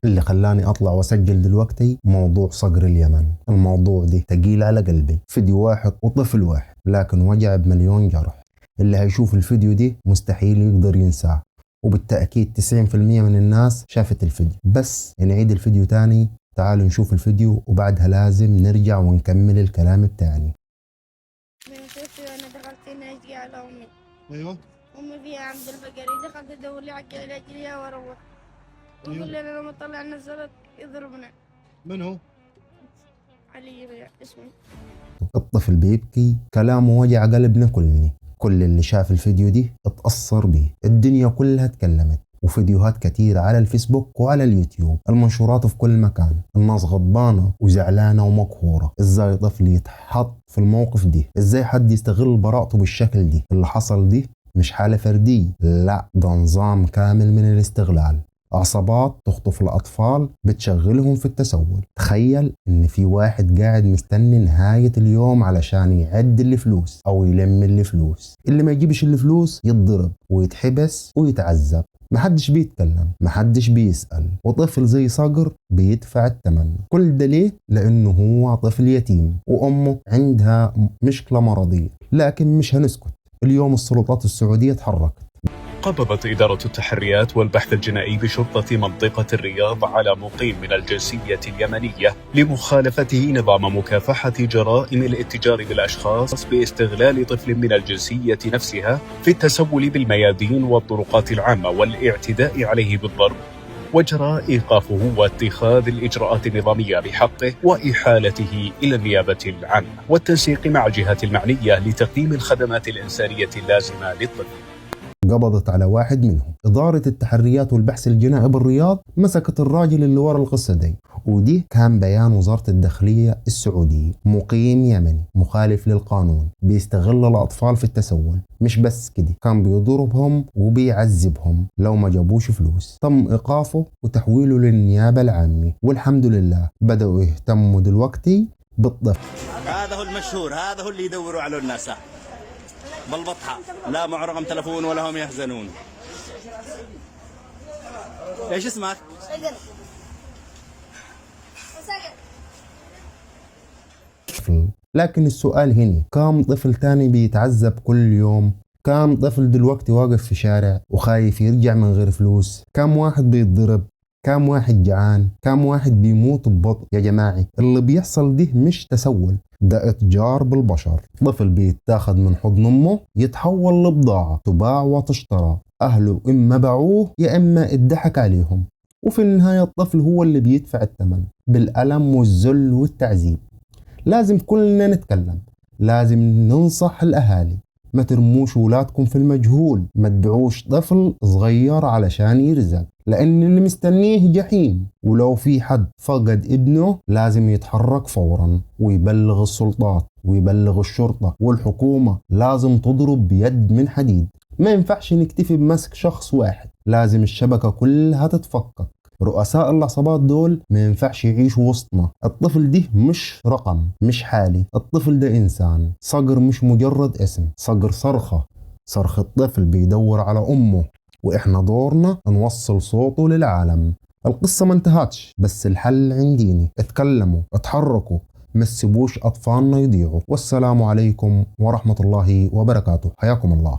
اللي خلاني أطلع وأسجل دلوقتي موضوع صقر اليمن. الموضوع ده تقيل على قلبي، فيديو واحد وطفل واحد لكن وجع بمليون جرح. اللي هيشوف الفيديو ده مستحيل يقدر ينساه، وبالتأكيد 90% من الناس شافت الفيديو. بس نعيد الفيديو تاني، تعالوا نشوف الفيديو وبعدها لازم نرجع ونكمل الكلام التاني. انا دخلت ناجي على امي. ايوه. امي فيها عند البقري، دخلت ادور لي على علاج ليها واروح. يقول لي انا لما طلع نزلت يضربنا. من هو؟ علي اسمه. الطفل بيبكي، كلامه وجع قلبنا كلنا. كل اللي شاف الفيديو دي اتأثر بيه، الدنيا كلها اتكلمت، وفيديوهات كتير على الفيسبوك وعلى اليوتيوب، المنشورات في كل مكان. الناس غضبانة وزعلانة ومقهورة. ازاي طفل يتحط في الموقف دي؟ ازاي حد يستغل براءته بالشكل دي؟ اللي حصل دي مش حالة فردية، لا ده نظام كامل من الاستغلال. عصابات تخطف الأطفال بتشغلهم في التسول. تخيل إن في واحد قاعد مستني نهاية اليوم علشان يعد الفلوس أو يلم الفلوس. اللي ما يجيبش الفلوس يتضرب ويتحبس ويتعذب. محدش بيتكلم، محدش بيسأل، وطفل زي صقر بيدفع الثمن. كل ده ليه؟ لأنه هو طفل يتيم وأمه عندها مشكلة مرضية. لكن مش هنسكت، اليوم السلطات السعودية تحركت. قبضت إدارة التحريات والبحث الجنائي بشرطة منطقة الرياض على مقيم من الجنسية اليمنية لمخالفته نظام مكافحة جرائم الاتجار بالأشخاص باستغلال طفل من الجنسية نفسها في التسول بالميادين والطرقات العامة والاعتداء عليه بالضرب، وجرى إيقافه واتخاذ الإجراءات النظامية بحقه وإحالته إلى النيابة العامة والتنسيق مع الجهات المعنية لتقديم الخدمات الإنسانية اللازمة للطفل. قبضت على واحد منهم. إدارة التحريات والبحث الجنائي بالرياض مسكت الراجل اللي ورا القصة دي، ودي كان بيان وزارة الداخلية السعودية. مقيم يمني مخالف للقانون بيستغل الأطفال في التسول. مش بس كده، كان بيضربهم وبيعذبهم لو ما جابوش فلوس. تم إيقافه وتحويله للنيابة العامة، والحمد لله بدأوا يهتموا دلوقتي بالطفل. هذا هو المشهور، هذا هو اللي يدوروا على الناس بالبطحة، لا مع رقم تلفون ولا هم يحزنون. ايش اسمك؟ لكن السؤال هنا، كم طفل تاني بيتعذب كل يوم؟ كم طفل دلوقتي واقف في شارع وخايف يرجع من غير فلوس؟ كم واحد بيتضرب؟ كم واحد جعان؟ كم واحد بيموت ببطء؟ يا جماعة اللي بيحصل ده مش تسول، ده اتجار بالبشر. طفل بيتاخد من حضن امه يتحول لبضاعة تباع وتشترى. اهله اما باعوه يا اما اتضحك عليهم، وفي النهاية الطفل هو اللي بيدفع الثمن بالألم والذل والتعذيب. لازم كلنا نتكلم، لازم ننصح الأهالي، ما ترموش ولادكم في المجهول، ما تبيعوش طفل صغير علشان يرزق، لأن اللي مستنيه جحيم. ولو في حد فقد ابنه لازم يتحرك فورا ويبلغ السلطات ويبلغ الشرطة، والحكومة لازم تضرب بيد من حديد. ما ينفعش نكتفي بمسك شخص واحد، لازم الشبكة كلها تتفكك. رؤساء العصابات دول ما ينفعش يعيشوا وسطنا. الطفل ده مش رقم، مش حالي، الطفل ده إنسان. صقر مش مجرد اسم، صقر صرخة طفل بيدور على أمه، وإحنا دورنا نوصل صوته للعالم. القصة ما انتهتش، بس الحل عنديني. اتكلموا، اتحركوا، ما تسيبوش أطفالنا يضيعوا. والسلام عليكم ورحمة الله وبركاته. حياكم الله.